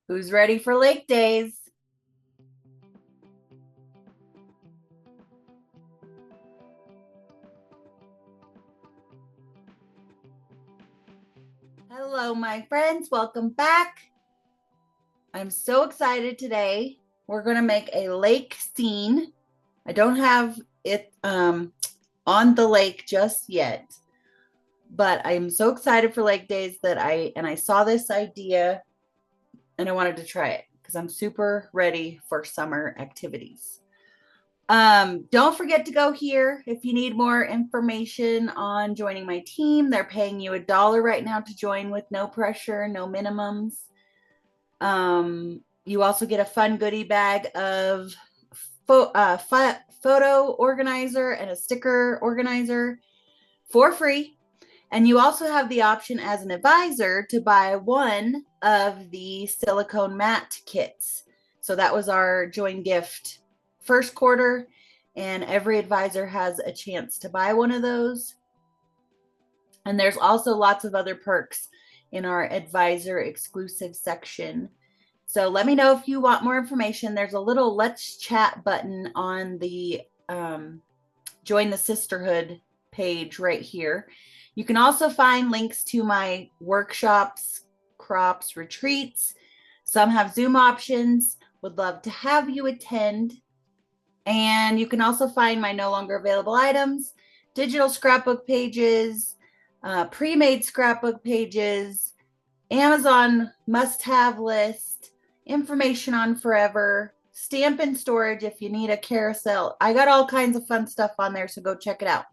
Who's ready for lake days? Hello, my friends. Welcome back. I'm so excited today. We're going to make a lake scene. I don't have it on the lake just yet, but I'm so excited for lake days that I saw this idea and I wanted to try it because I'm super ready for summer activities. Don't forget to go here if you need more information on joining my team. They're paying you $1 right now to join with no pressure, no minimums. You also get a fun goodie bag of photo organizer and a sticker organizer for free. And you also have the option as an advisor to buy one of the silicone mat kits. So that was our join gift first quarter, and every advisor has a chance to buy one of those. And there's also lots of other perks in our advisor exclusive section. So let me know if you want more information. There's a little Let's Chat button on the Join the Sisterhood page right here. You can also find links to my workshops, crops, retreats. Some have Zoom options. Would love to have you attend. And you can also find my no longer available items, digital scrapbook pages, pre-made scrapbook pages, Amazon must-have list, information on forever, stamp and storage if you need a carousel. I got all kinds of fun stuff on there, so go check it out.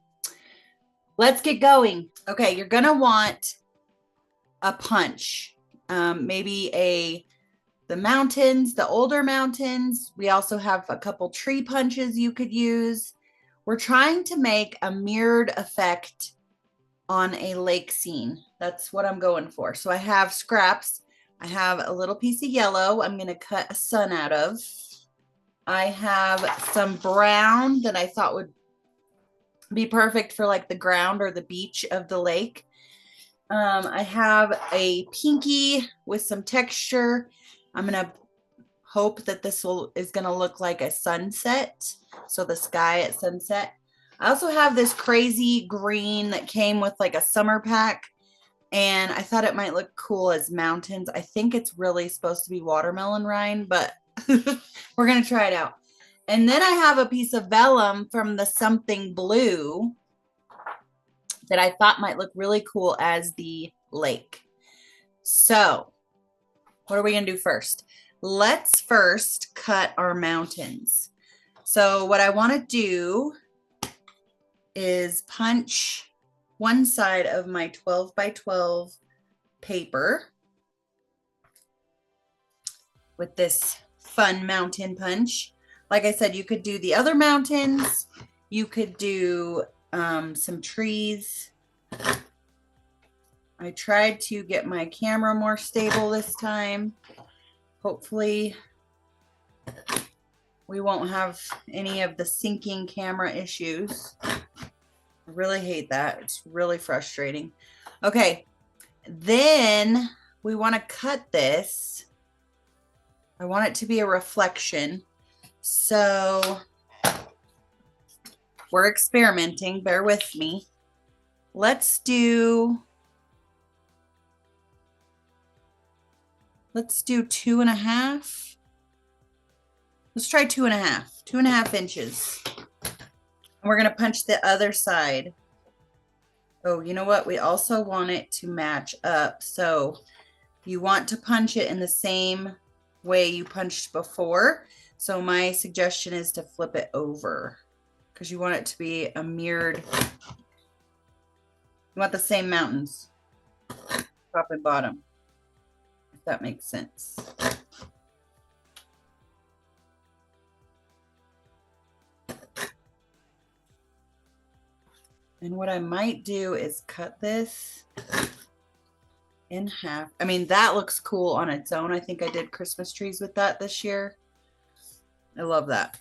Let's get going. Okay, you're gonna want a punch, maybe the mountains, the older mountains. We also have a couple tree punches you could use. We're trying to make a mirrored effect on a lake scene. That's what I'm going for. So I have scraps. I have a little piece of yellow I'm going to cut a sun out of. I have some brown that I thought would be perfect for like the ground or the beach of the lake. I have a pinky with some texture. I'm going to hope that this is going to look like a sunset. So the sky at sunset. I also have this crazy green that came with like a summer pack, and I thought it might look cool as mountains. I think it's really supposed to be watermelon rind, but we're going to try it out. And then I have a piece of vellum from the something blue that I thought might look really cool as the lake. So what are we going to do first? Let's first cut our mountains. So what I want to do is punch one side of my 12 by 12 paper with this fun mountain punch. Like I said, you could do the other mountains. You could do some trees. I tried to get my camera more stable this time. Hopefully we won't have any of the syncing camera issues. I really hate that. It's really frustrating. Okay, then we want to cut this. I want it to be a reflection. So we're experimenting. Bear with me. Let's do 2.5. Let's try 2.5 inches. And we're going to punch the other side. Oh, you know what? We also want it to match up. So you want to punch it in the same way you punched before. So my suggestion is to flip it over because you want it to be a mirrored. You want the same mountains, top and bottom, if that makes sense. And what I might do is cut this in half. I mean, that looks cool on its own. I think I did Christmas trees with that this year. I love that.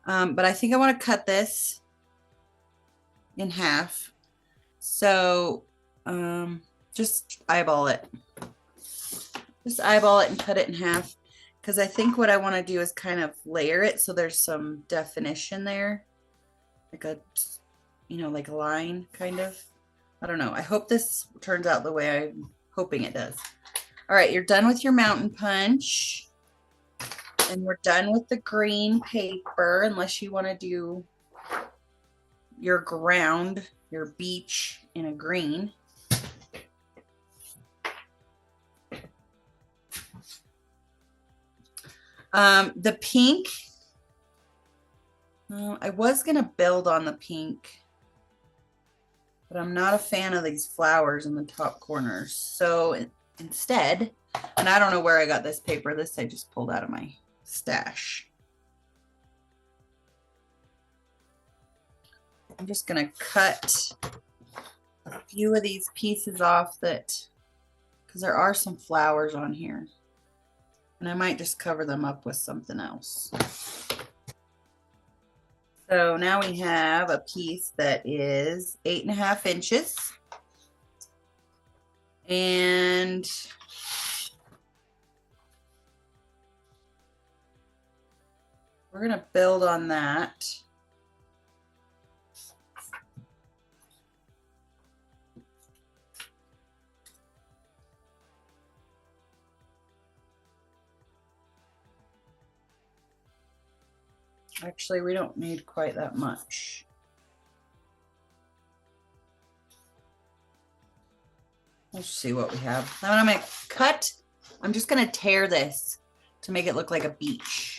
But I think I want to cut this in half. So just eyeball it. Just eyeball it and cut it in half, because I think what I want to do is kind of layer it so there's some definition there, like a, you know, like a line kind of. I don't know. I hope this turns out the way I'm hoping it does. All right, you're done with your mountain punch, and we're done with the green paper, unless you want to do your ground, your beach in a green. The pink, I was going to build on the pink, but I'm not a fan of these flowers in the top corners. So instead, and I don't know where I got this paper. This I just pulled out of my stash. I'm just going to cut a few of these pieces off that, because there are some flowers on here. And I might just cover them up with something else. So now we have a piece that is 8.5 inches. And we're going to build on that. Actually, we don't need quite that much. Let's see what we have. Now I'm going to cut. I'm just going to tear this to make it look like a beach.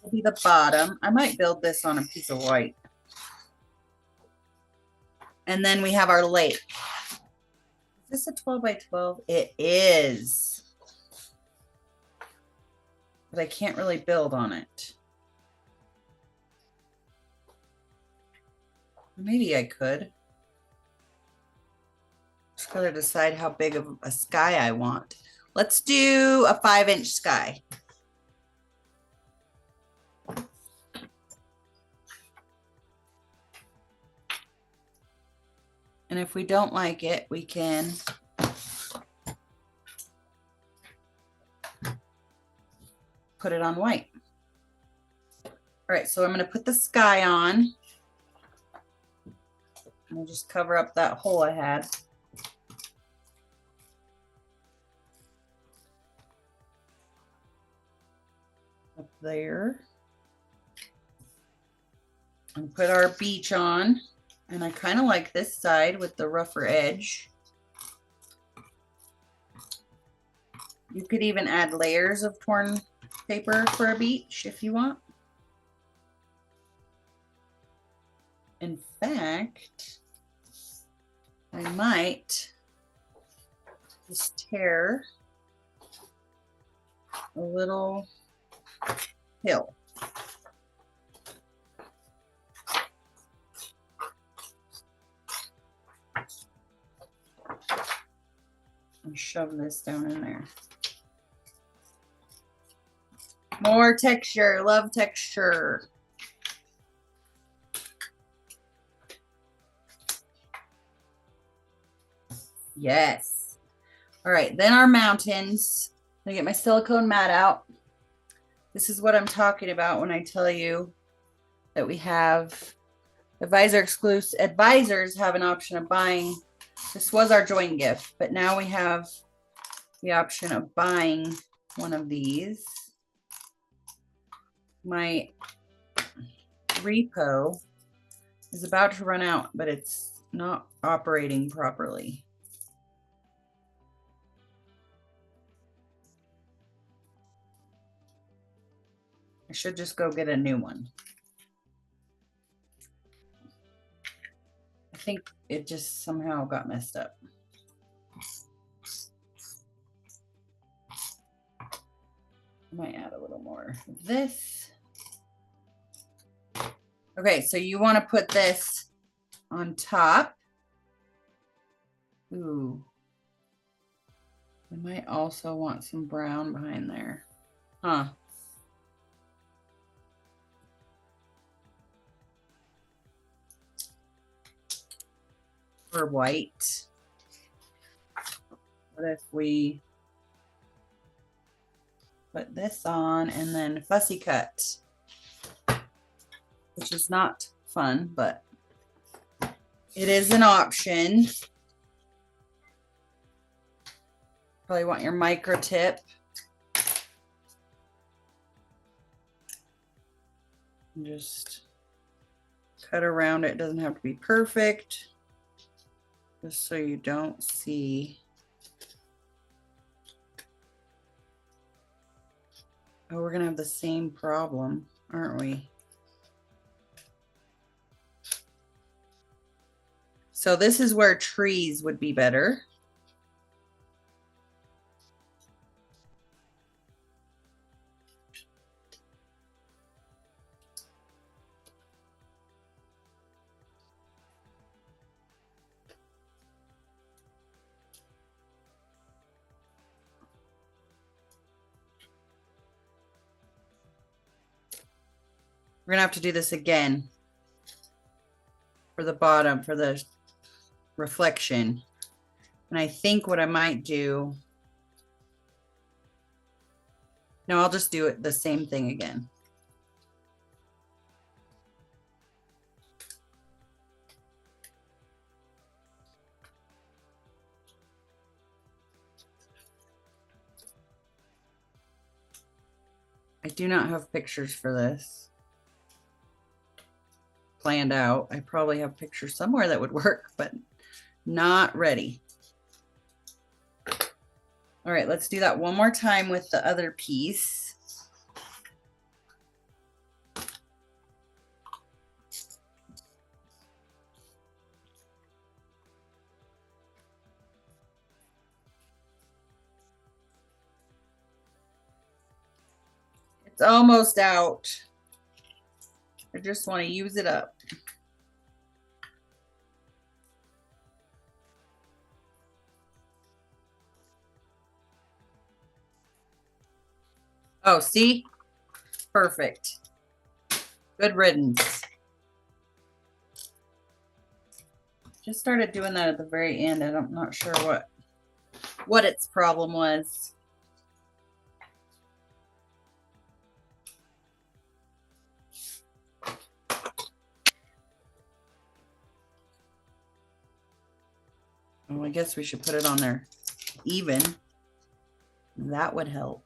Will be the bottom. I might build this on a piece of white. And then we have our lake. Is this a 12 by 12? It is. But I can't really build on it. Maybe I could. Just gotta decide how big of a sky I want. Let's do a 5-inch sky. And if we don't like it, we can put it on white. All right, so I'm going to put the sky on. I'll just cover up that hole I had. Up there. And put our beach on. And I kind of like this side with the rougher edge. You could even add layers of torn paper for a beach if you want. In fact, I might just tear a little hill. And shove this down in there. More texture, love texture. Yes. All right, then our mountains. I'm gonna get my silicone mat out. This is what I'm talking about when I tell you that we have advisor exclusive. Advisors have an option of buying. This was our joint gift, but now we have the option of buying one of these. My repo is about to run out, but it's not operating properly. I should just go get a new one. I think it just somehow got messed up. I might add a little more of this. Okay, so you want to put this on top. Ooh. I might also want some brown behind there. Huh. Or white. What if we put this on and then fussy cut, which is not fun, but it is an option. Probably want your micro tip. And just cut around it. It doesn't have to be perfect, just so you don't see. Oh, we're gonna have the same problem, aren't we? So this is where trees would be better. We're gonna have to do this again for the bottom, for the reflection. And I think what I might do, no, I'll just do it the same thing again. I do not have pictures for this planned out. I probably have pictures somewhere that would work, but not ready. All right, let's do that one more time with the other piece. It's almost out. I just want to use it up. Oh, see? Perfect. Good riddance. Just started doing that at the very end, and I'm not sure what its problem was. Well, I guess we should put it on there even. That would help.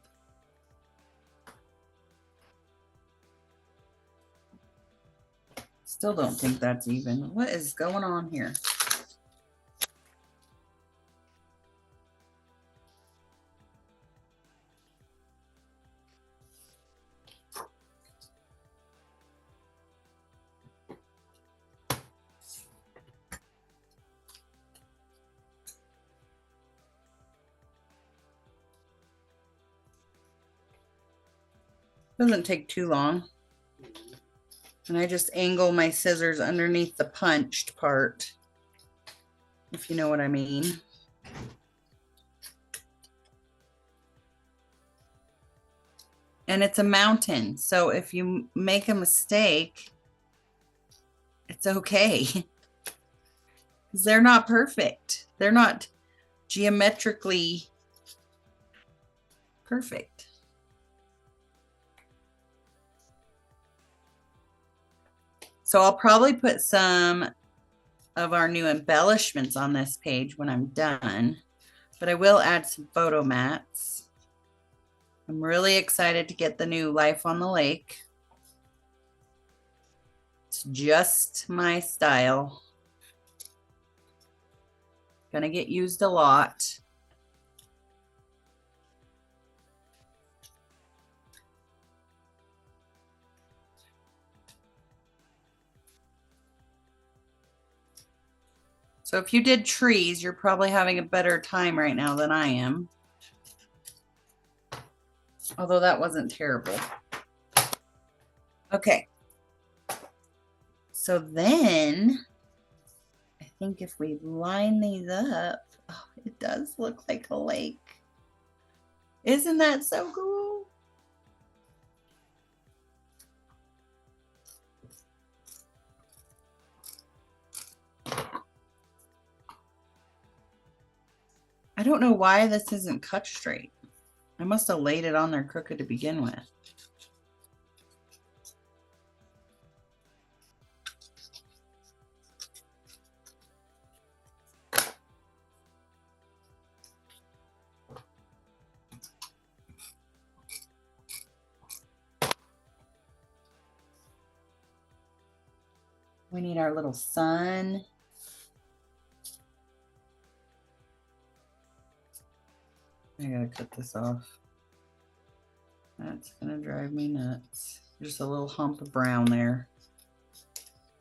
Still don't think that's even. What is going on here? Doesn't take too long. And I just angle my scissors underneath the punched part, if you know what I mean. And it's a mountain, so if you make a mistake, it's okay. Because they're not perfect. They're not geometrically perfect. So I'll probably put some of our new embellishments on this page when I'm done, but I will add some photo mats. I'm really excited to get the new Life on the Lake. It's just my style. Gonna get used a lot. So if you did trees, you're probably having a better time right now than I am. Although that wasn't terrible. Okay. So then I think if we line these up, oh, it does look like a lake. Isn't that so cool? I don't know why this isn't cut straight. I must have laid it on there crooked to begin with. We need our little sun. I gotta cut this off. That's gonna drive me nuts. Just a little hump of brown there.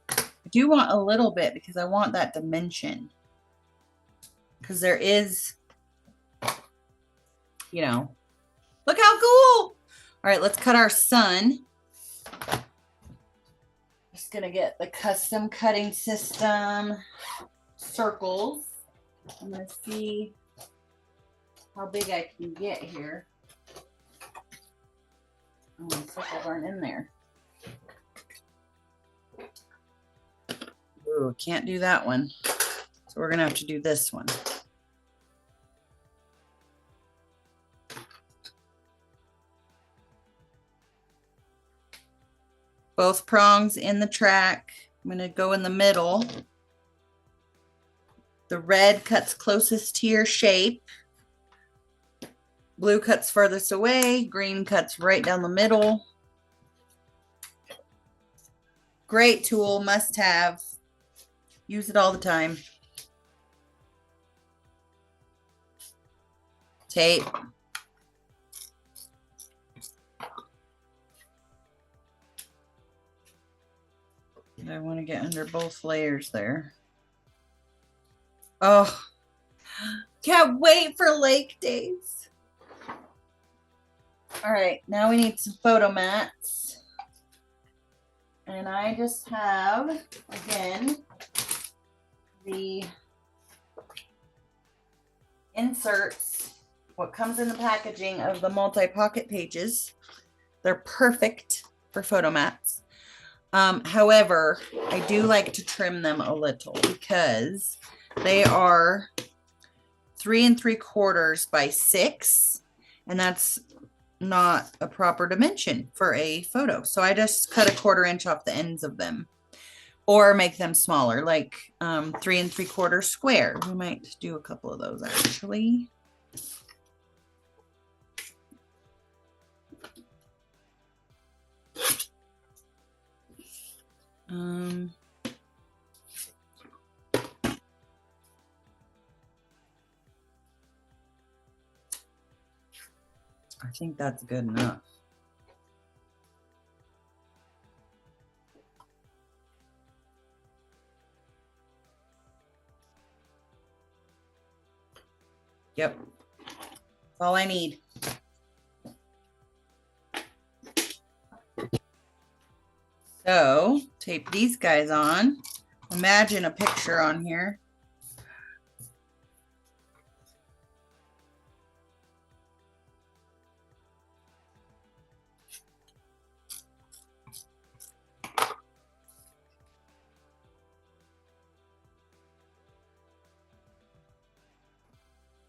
I do want a little bit because I want that dimension. Because there is, you know, look how cool. All right, let's cut our sun. Just gonna get the custom cutting system circles. I'm gonna see how big I can get here. Oh, the circles aren't in there. Ooh, can't do that one. So we're gonna have to do this one. Both prongs in the track. I'm gonna go in the middle. The red cuts closest to your shape. Blue cuts furthest away. Green cuts right down the middle. Great tool, must have. Use it all the time. Tape. I want to get under both layers there. Oh, can't wait for lake days. All right, now we need some photo mats. And I just have, again, the inserts, what comes in the packaging of the multi-pocket pages. They're perfect for photo mats. However, I do like to trim them a little because they are 3 3/4 by 6, and that's not a proper dimension for a photo. So I just cut 1/4 inch off the ends of them, or make them smaller, like 3 3/4 square. We might do a couple of those actually. I think that's good enough. Yep, that's all I need. So tape these guys on. Imagine a picture on here.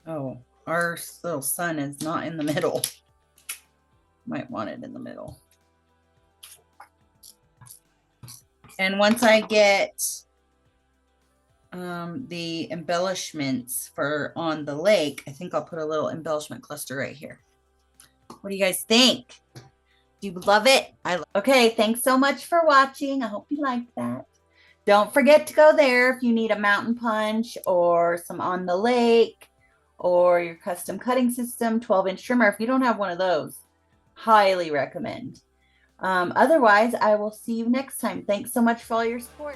Oh, our little sun is not in the middle. Might want it in the middle. And once I get the embellishments for on the lake, I think I'll put a little embellishment cluster right here. What do you guys think? Do you love it? Okay, thanks so much for watching. I hope you liked that. Don't forget to go there if you need a mountain punch or some on the lake or your custom cutting system, 12-inch trimmer. If you don't have one of those, highly recommend. Otherwise, I will see you next time. Thanks so much for all your support.